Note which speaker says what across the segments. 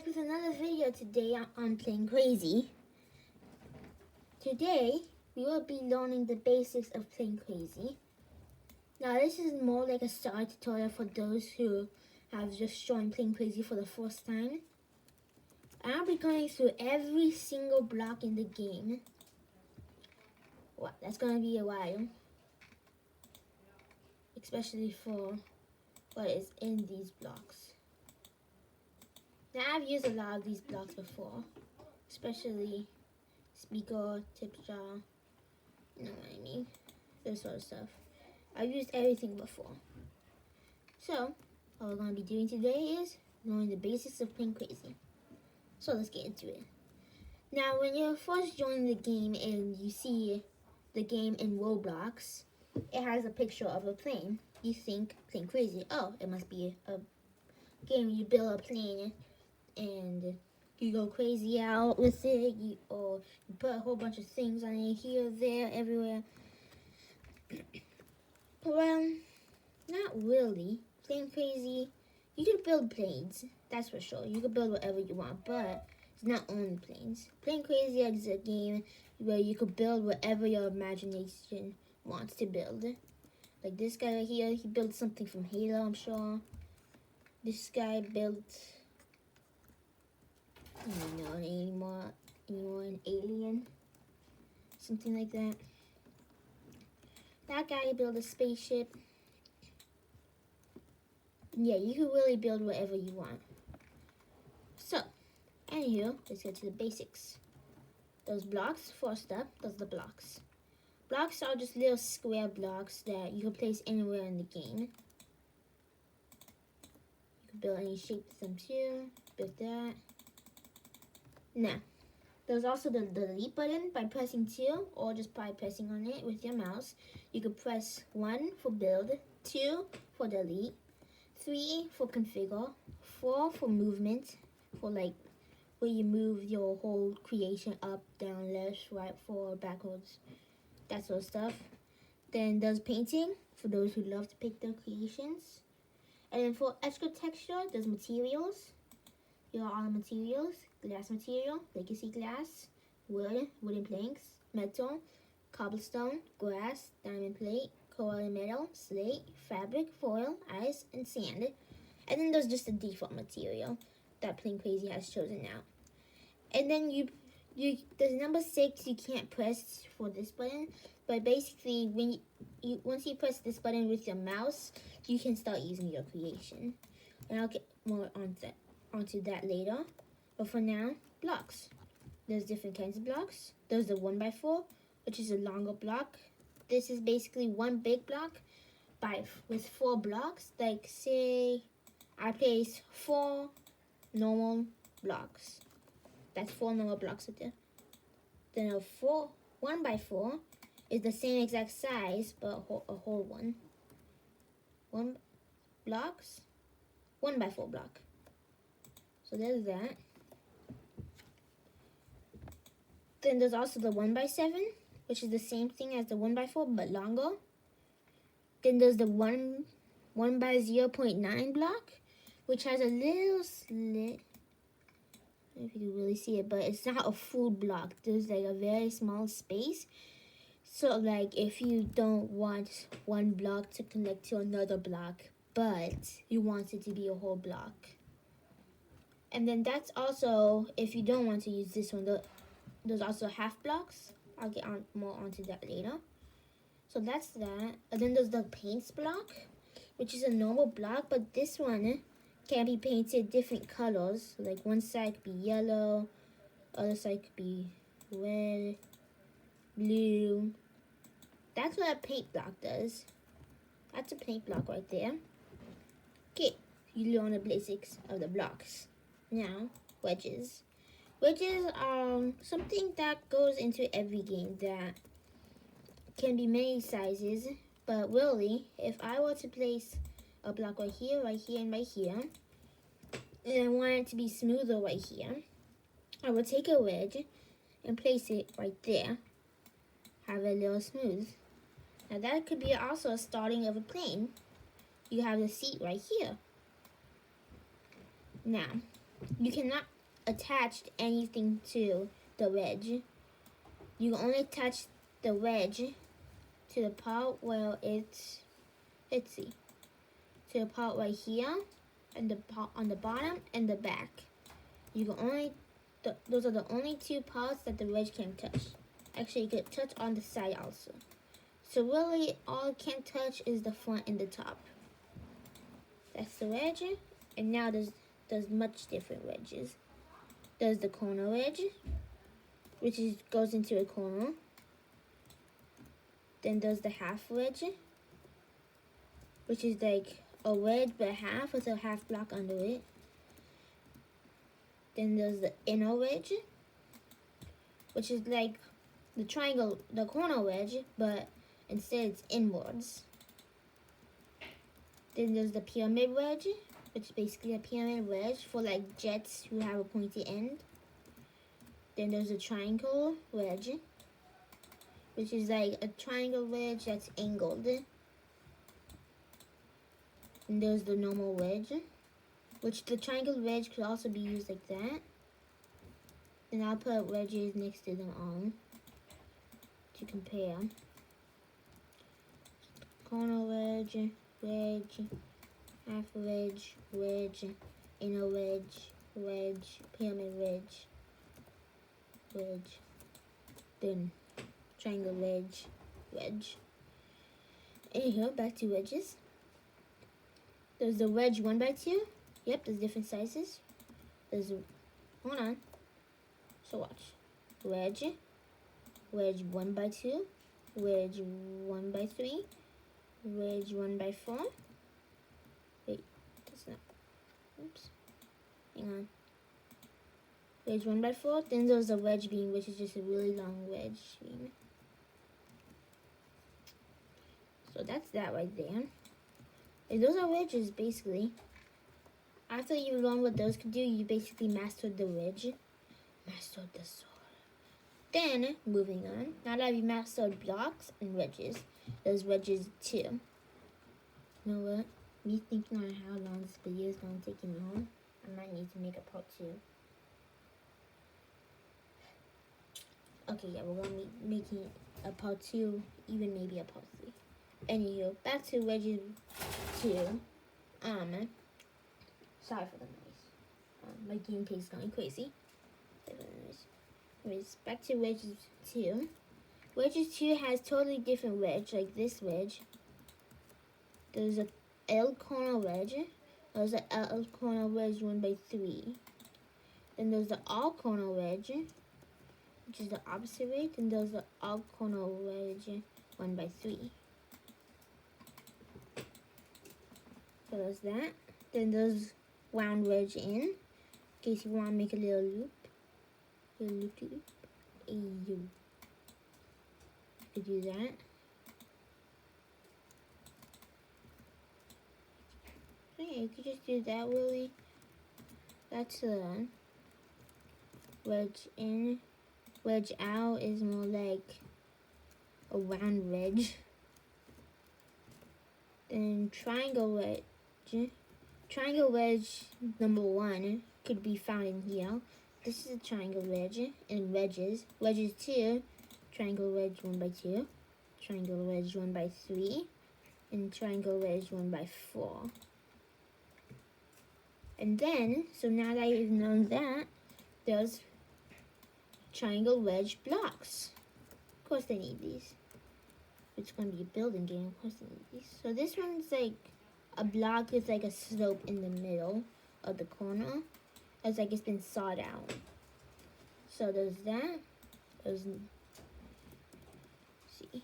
Speaker 1: back with another video today on Playing Crazy. Today, we will be learning the basics of Playing Crazy. Now, this is more like a start tutorial for those who have just joined Playing Crazy for the first time. I'll be going through every single block in the game. Wow, that's going to be a while. Especially for what is in these blocks. Now, I've used a lot of these blocks before, especially speaker, tip jar, you know what I mean, this sort of stuff. I've used everything before. So, what we're going to be doing today is knowing the basics of Playing Crazy. So, let's get into it. Now, when you first join the game and you see the game in Roblox, it has a picture of a plane. You think, Playing Crazy, oh, it must be a game you build a plane and you go crazy out with it, or you put a whole bunch of things on it, here, there, everywhere. Well, not really. Playing Crazy, you can build planes, that's for sure. You can build whatever you want, but it's not only planes. Playing Crazy is a game where you can build whatever your imagination wants to build. Like this guy right here, he built something from Halo, I'm sure. This guy built, I don't know anymore an alien, something like that. That guy built a spaceship. Yeah, you can really build whatever you want. So, anywho, let's get to the basics. Those blocks, first up, those are the blocks. Blocks are just little square blocks that you can place anywhere in the game. You can build any shape with them too. Build that. Now, there's also the delete button by pressing 2 or just by pressing on it with your mouse. You can press 1 for build, 2 for delete, 3 for configure, 4 for movement, for like where you move your whole creation up, down, left, right, forward, backwards, that sort of stuff. Then there's painting for those who love to paint their creations. And then for extra texture, there's materials. Here are all the materials: glass material, legacy glass, wood, wooden planks, metal, cobblestone, grass, diamond plate, coral metal, slate, fabric, foil, ice, and sand. And then there's just the default material that Playing Crazy has chosen now. And then there's number 6 you can't press for this button, but basically when once you press this button with your mouse, you can start using your creation. And I'll get more onto that later. But for now, blocks. There's different kinds of blocks. There's the 1x4, which is a longer block. This is basically one big block with 4 blocks. Like say I place 4 normal blocks. That's 4 normal blocks right there. Then a 1x4 is the same exact size, but a whole one. 1 blocks, 1x4 block. So there's that. Then there's also the 1x7, which is the same thing as the 1x4 but longer. Then there's the 1x0.9 block, which has a little slit. I don't know if you can really see it, but it's not a full block. There's like a very small space. So like if you don't want one block to connect to another block, but you want it to be a whole block. And then that's also, if you don't want to use this one, there's also half blocks. I'll get more onto that later. So that's that. And then there's the paints block, which is a normal block, but this one can be painted different colors. Like one side could be yellow, other side could be red, blue. That's what a paint block does. That's a paint block right there. Okay, you learn the basics of the blocks. Now, wedges. Wedges are something that goes into every game that can be many sizes, but really, if I were to place a block right here, and right here, and I want it to be smoother right here, I would take a wedge and place it right there, have it a little smooth. Now that could be also a starting of a plane. You have the seat right here. Now, you cannot attached anything to the wedge. You only attach the wedge to the part where let's see, to the part right here, and the part on the bottom and the back. You can only, those are the only two parts that the wedge can touch. Actually, you could touch on the side also. So really, all it can touch is the front and the top. That's the wedge. And now there's much different wedges. There's the corner wedge, which goes into a corner. Then there's the half wedge, which is like a wedge but half with a half block under it. Then there's the inner wedge, which is like the triangle, the corner wedge, but instead it's inwards. Then there's the pyramid wedge, which is basically a pyramid wedge for like jets who have a pointy end. Then there's a triangle wedge, which is like a triangle wedge that's angled. And there's the normal wedge, which the triangle wedge could also be used like that. Then I'll put wedges next to them all to compare. Corner wedge, wedge, half wedge, wedge, inner wedge, wedge, pyramid wedge, wedge, then triangle wedge, wedge. Anyhow, back to wedges. There's the wedge 1x2. Yep, there's different sizes. There's, hold on. So watch. Wedge, wedge 1x2, wedge 1x3, wedge 1x4. Wait, that's not. Oops. Hang on. Wedge 1x4. Then there's a wedge beam, which is just a really long wedge beam. So that's that right there. And those are wedges, basically. After you learn what those can do, you basically mastered the wedge. Mastered the sword. Then, moving on. Now that you've mastered blocks and wedges, there's wedges too. You know what? Me thinking on how long this video is going to take me home, I might need to make a part 2. Okay, yeah, we're going to be making a part 2, even maybe a part 3. Anywho, back to wedges 2. Sorry for the noise. My gameplay is going crazy. Sorry for the noise. Anyways, back to wedges 2. Wedges 2 has totally different wedge, like this wedge. There's a L corner wedge. There's a L corner wedge 1x3. Then there's the all corner wedge, which is the opposite way. Then there's the all corner wedge 1x3. So there's that. Then there's round wedge in case you want to make a little loop. Little loop to loop. You could do that. So yeah, you could just do that really. That's wedge in. Wedge out is more like a round wedge. Then triangle wedge. Triangle wedge number 1 could be found in here. This is a triangle wedge and wedges. Wedges 2, triangle wedge 1x2, triangle wedge 1x3, and triangle wedge 1x4. And then, so now that you've known that, there's triangle wedge blocks. Of course they need these. It's going to be a building game, of course they need these. So this one's like a block with like a slope in the middle of the corner. It's like it's been sawed out. So there's that. There's, see.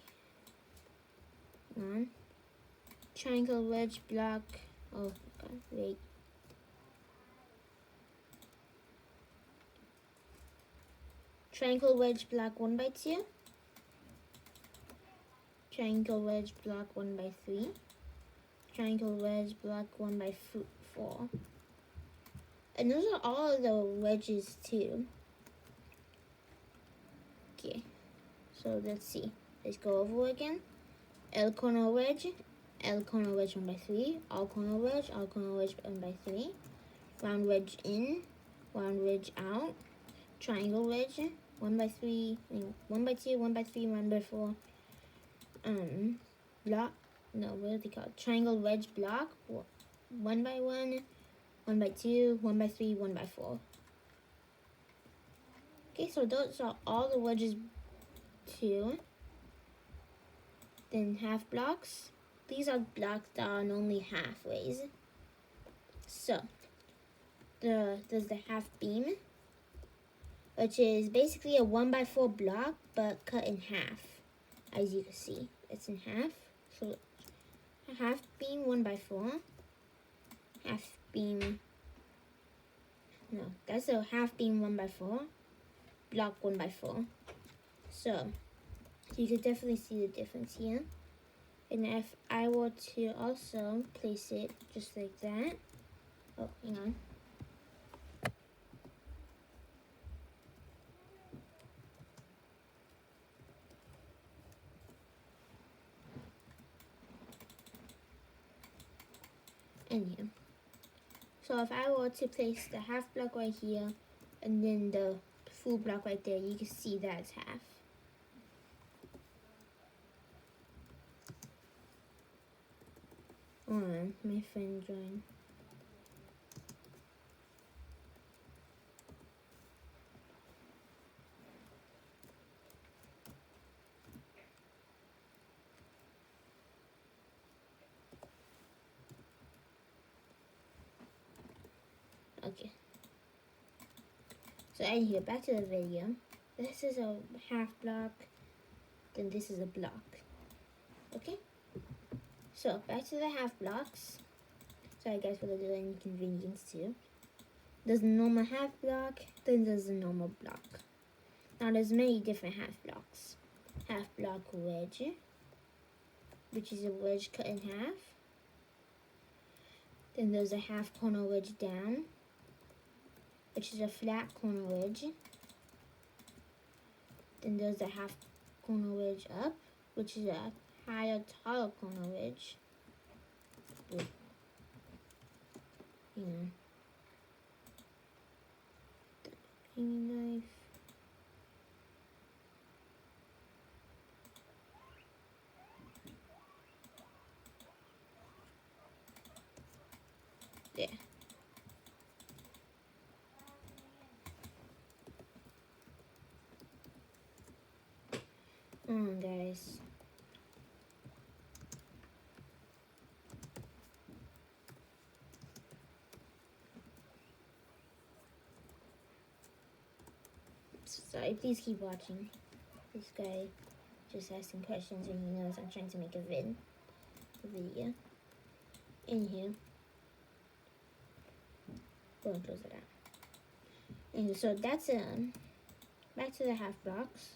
Speaker 1: Hang on. Triangle wedge block. Oh, God, wait. Triangle wedge block 1x2. Triangle wedge block 1x3. Triangle wedge block 1x4. And those are all of the wedges too. Okay, so let's see. Let's go over again. L corner wedge 1x3. All corner wedge 1x3. Round wedge in, one ridge out, triangle ridge, 1 by 3, 1 by 2, 1 by 3, 1 by 4, block, no, what are they called? Triangle wedge block, 1 by 1, 1 by 2, 1 by 3, 1 by 4. Okay, so those are all the wedges too. Then half blocks. These are blocks that are normally halfways. So, there's the half beam, which is basically a 1 by 4 block, but cut in half. As you can see, it's in half. So, half beam 1 by 4. Half beam, no, that's a half beam 1 by 4. Block 1 by 4. So, you can definitely see the difference here. And if I were to also place it just like that. Oh, hang on. Anyhow. So if I were to place the half block right here and then the full block right there, you can see that's half. Hold on, my friend joined. Okay. So anyway, back to the video. This is a half block, then this is a block. Okay? So back to the half blocks. Sorry guys for the little inconvenience too. There's a normal half block, then there's a normal block. Now there's many different half blocks. Half block wedge, which is a wedge cut in half. Then there's a half corner wedge down, which is a flat corner wedge. Then there's a half corner wedge up, which is a higher, taller corner wedge. With, you know, the hanging knife. There. Guys. Sorry, please keep watching. This guy just asking questions when he knows I'm trying to make a video. Anywho. Go and close it out. And so that's back to the half blocks.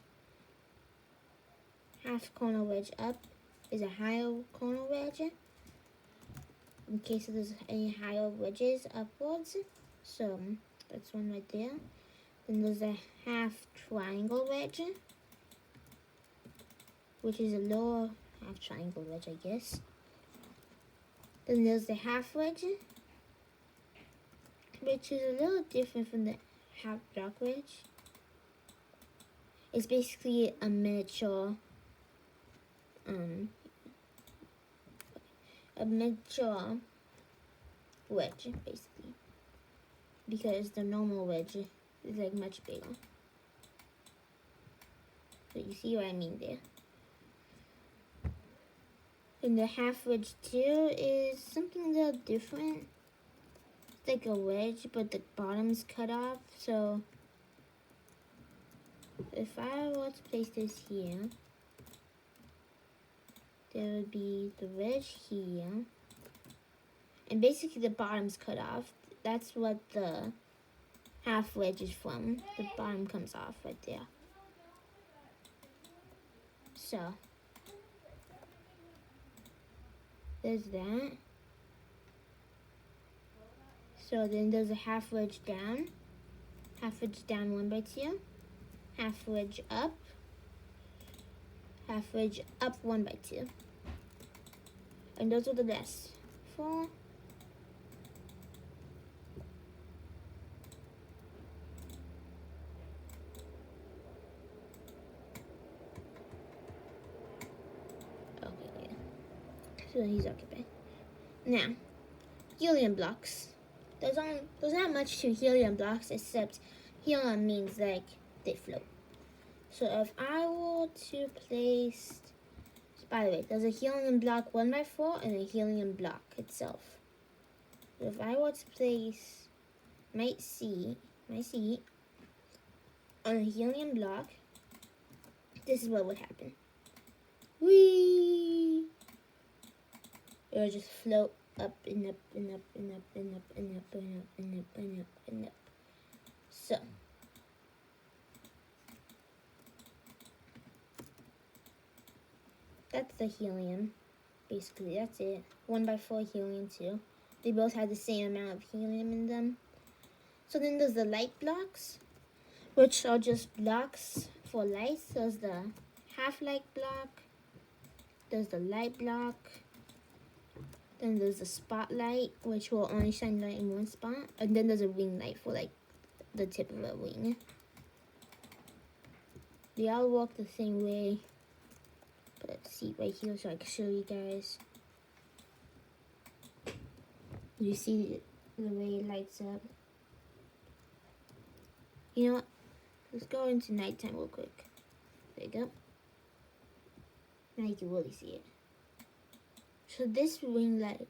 Speaker 1: Half corner wedge up is a higher corner wedge in case there's any higher wedges upwards. So that's one right there. Then there's a half triangle wedge, which is a lower half triangle wedge, I guess. Then there's the half wedge, which is a little different from the half block wedge. It's basically a miniature wedge, basically, because the normal wedge is like much bigger. So you see what I mean there. And the half wedge too is something a little different. It's like a wedge, but the bottom's cut off. So if I were to place this here, there would be the wedge here, and basically the bottom's cut off. That's what the half wedge is from. The bottom comes off right there. So there's that. So then there's a half wedge down. Half wedge down 1 by 2. Half wedge up. Half wedge up 1 by 2. And those are the last 4. So he's occupied. Now, helium blocks. There's not much to helium blocks except helium means like they float. So if I were to place, by the way, there's a helium block 1x4 and a helium block itself. So if I were to place my seat on a helium block, this is what would happen. Whee! It would just float up and up and up and up and up and up and up and up and up and up. So that's the helium. Basically, that's it. 1x4 helium too. They both have the same amount of helium in them. So then there's the light blocks, which are just blocks for light. So there's the half light block. There's the light block. Then there's the spotlight, which will only shine light in one spot. And then there's a ring light for like the tip of a wing. They all work the same way. Put a seat right here so I can show you guys. You see the way it lights up. You know what? Let's go into nighttime real quick. There you go. Now you can really see it. So this ring light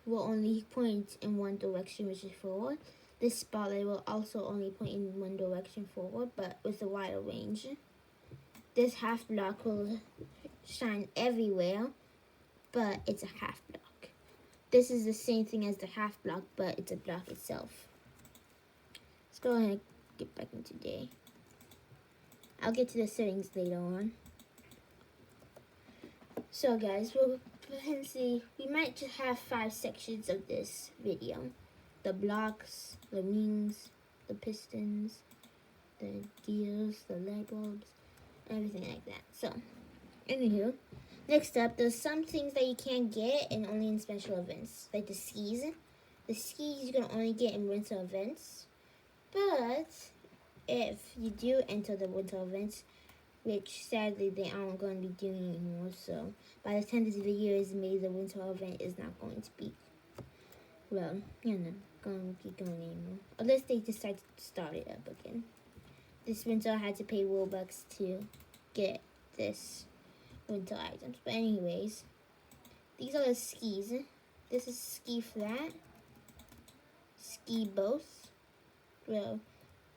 Speaker 1: will only point in one direction, which is forward. This spotlight will also only point in one direction forward, but with a wider range. This half block will shine everywhere, but it's a half block. This is the same thing as the half block, but it's a block itself. Let's go ahead and get back into day. I'll get to the settings later on. So guys, we'll see. We might just have 5 sections of this video. The blocks, the rings, the pistons, the gears, the light bulbs, everything like that. So, anywho, next up, there's some things that you can't get and only in special events. Like the skis. The skis you can only get in winter events. But if you do enter the winter events, which sadly they aren't going to be doing anymore, so by the time this video is made, the winter event is not going to be, well, you know, going to be going anymore. Unless they decide to start it up again. This winter I had to pay Robux to get this winter items. But anyways, these are the skis. This is ski flat, ski both. Well,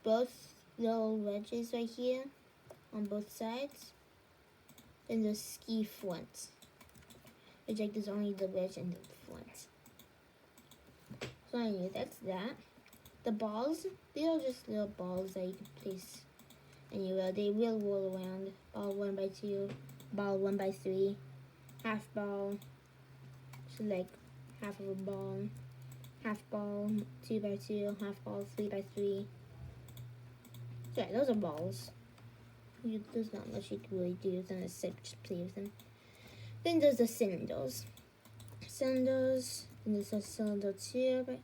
Speaker 1: both little wedges right here on both sides. Then the ski front, which like there's only the wedge and the front. So anyway, that's that. The balls, they are just little balls that you can place anywhere. They will roll around. Ball 1x2, ball 1x3, half ball, so like half of a ball, half ball 2x2, half ball 3x3. So yeah, those are balls. There's not much you can really do with them except just play with them. Then there's the cylinders. Cylinders, and there's a cylinder 2x2,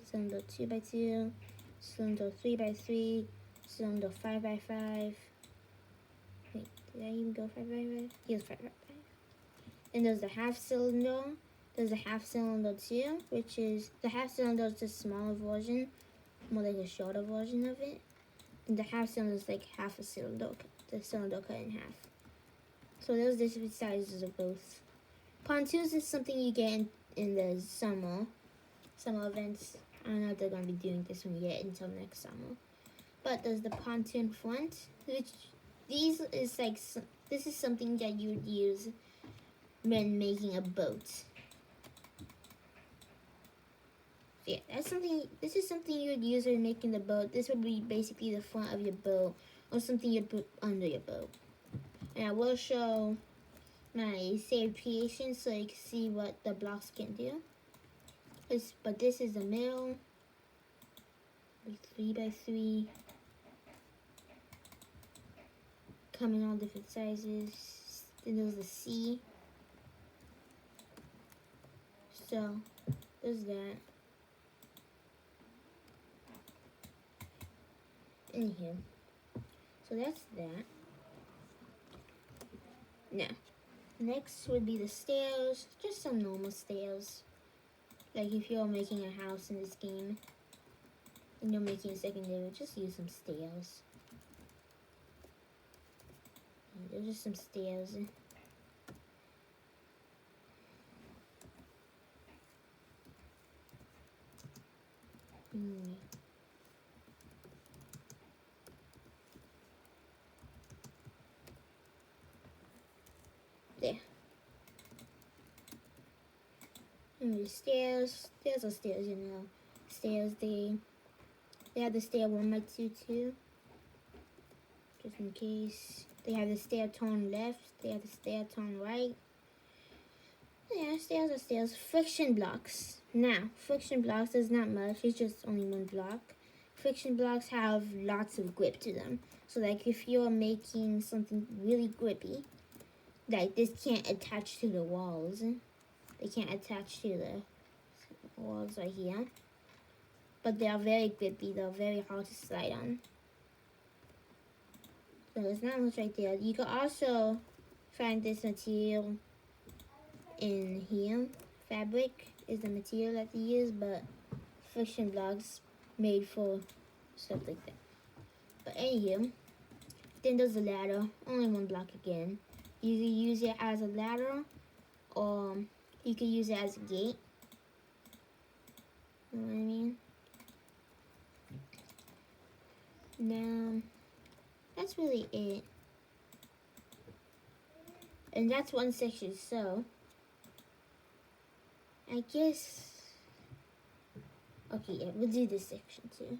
Speaker 1: cylinder 2x2, cylinder 3x3, cylinder 5x5. Wait, did I even go 5x5? Here's 5x5. Then there's the half cylinder. There's a half cylinder too, which is, the half cylinder is a smaller version, more like a shorter version of it. And the half cylinder is like half a cylinder, the cylinder cut in half. So there's different sizes of both. Pontoons is something you get in the summer events. I don't know if they're going to be doing this one yet until next summer. But there's the pontoon front, which this is something that you would use when making a boat. Yeah, this is something you would use when making the boat. This would be basically the front of your boat, or something you'd put under your boat. And I will show my saved creation so you can see what the blocks can do. But this is the middle, 3x3, come in all different sizes. Then there's the C. So there's that. Anywho, so that's that. Next would be the stairs, just some normal stairs. Like if you're making a house in this game and you're making a secondary, just use some stairs. There's just some stairs. There. And the stairs. Stairs are stairs, you know. Stairs, they have the stair 1 by 2 too. Just in case. They have the stair tone left. They have the stair tone right. Yeah, stairs are stairs. Friction blocks. Now, friction blocks is not much. It's just only 1 block. Friction blocks have lots of grip to them. So like if you're making something really grippy, like this can't attach to the walls. They can't attach to the walls right here. But they are very grippy. They're very hard to slide on. So there's not much right there. You can also find this material in here. Fabric is the material that they use, but friction blocks made for stuff like that. But anywho, then there's the ladder. Only 1 block again. You can use it as a ladder, or you can use it as a gate. You know what I mean? Now, that's really it. And that's 1 section, so I guess, okay, yeah, we'll do this section too.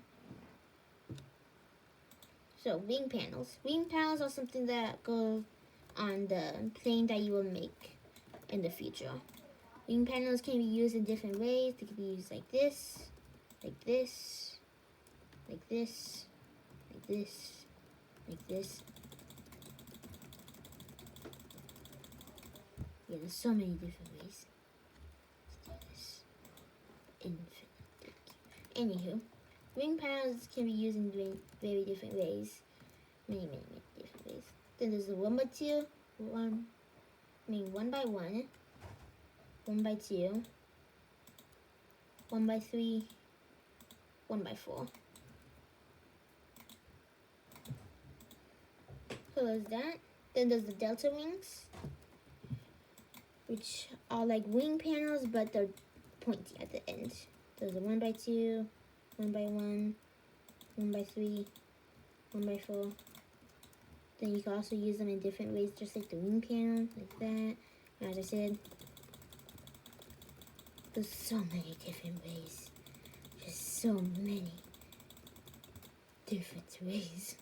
Speaker 1: So, wing panels. Wing panels are something that go on the plane that you will make in the future. Wing panels can be used in different ways. They can be used like this, like this, like this, like this, like this. Yeah, there's so many different ways. Let's do this. Infinite. Anywho, wing panels can be used in very different ways. Many different ways. Then there's the 1 by 2, 1 by 1, 1 by 2, 1 by 3, 1 by 4. So there's that. Then there's the delta wings, which are like wing panels, but they're pointy at the end. There's a 1 by 2, 1 by 1, 1 by 3, 1 by 4. Then you can also use them in different ways, just like the wing panel, like that. As I said, there's so many different ways. Just so many different ways.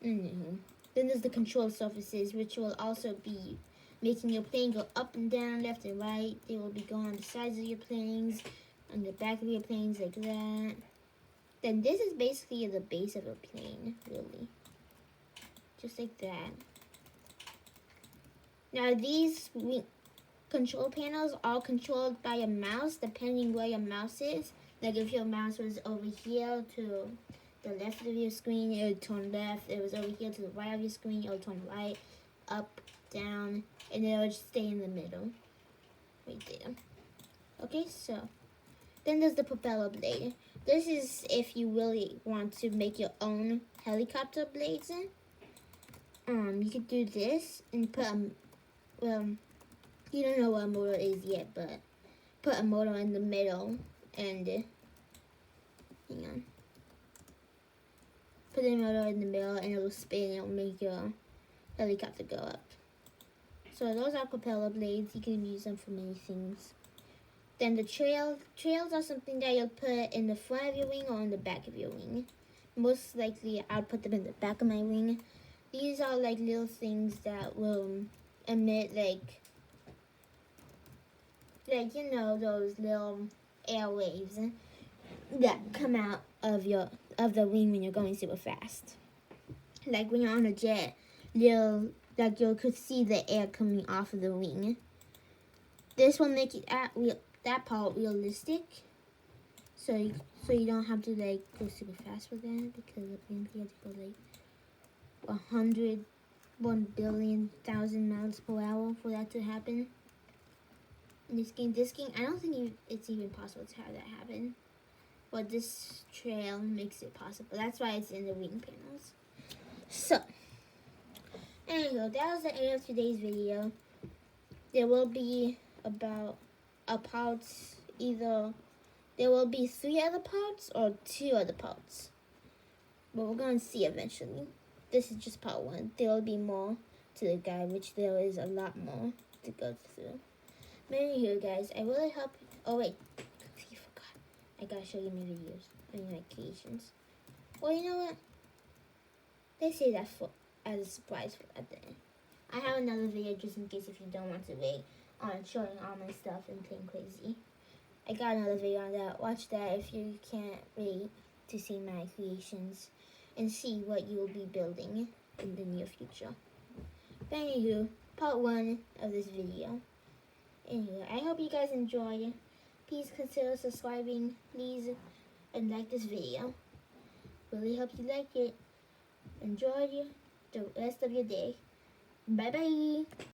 Speaker 1: Then there's the control surfaces, which will also be making your plane go up and down, left and right. They will be going on the sides of your planes, on the back of your planes, like that. Then this is basically the base of a plane, really. Just like that. Now these control panels are controlled by a mouse, depending where your mouse is. Like if your mouse was over here to the left of your screen, it would turn left. If it was over here to the right of your screen, it would turn right, up, down, and it would stay in the middle. Right there. Okay, so then there's the propeller blade. This is if you really want to make your own helicopter blades. You could do this and put well, you don't know what a motor is yet, but put a motor in the middle and hang on. Put the motor in the middle and it'll spin and it'll make your helicopter go up. So those are propeller blades. You can use them for many things. Then the trails are something that you'll put in the front of your wing or in the back of your wing. Most likely, I'll put them in the back of my wing. These are like little things that will emit like you know, those little air waves that come out of the wing when you're going super fast. Like when you're on a jet, you could see the air coming off of the wing. This will make it that part realistic, so you don't have to like go super fast with that, because the plane has to go like 100 1,000,000,000 miles per hour for that to happen. In this game, I don't think it's even possible to have that happen. But this trail makes it possible. That's why it's in the wing panels. So, anyway, that was the end of today's video. There will be about parts, either there will be 3 other parts or 2 other parts. But we're going to see eventually. This is just part 1. There will be more to the guide, which there is a lot more to go through. But anyway, guys, I really hope. Oh wait, I forgot. I gotta show you my videos. I mean my creations. Well, you know what? Let's say that for as a surprise for at the end. I have another video just in case if you don't want to wait on showing all my stuff and playing crazy. I got another video on that. Watch that if you can't wait to see my creations and see what you will be building in the near future. But anywho, part 1 of this video. Anyway, I hope you guys enjoy. Please consider subscribing, please, and like this video. Really hope you like it. Enjoy the rest of your day. Bye bye.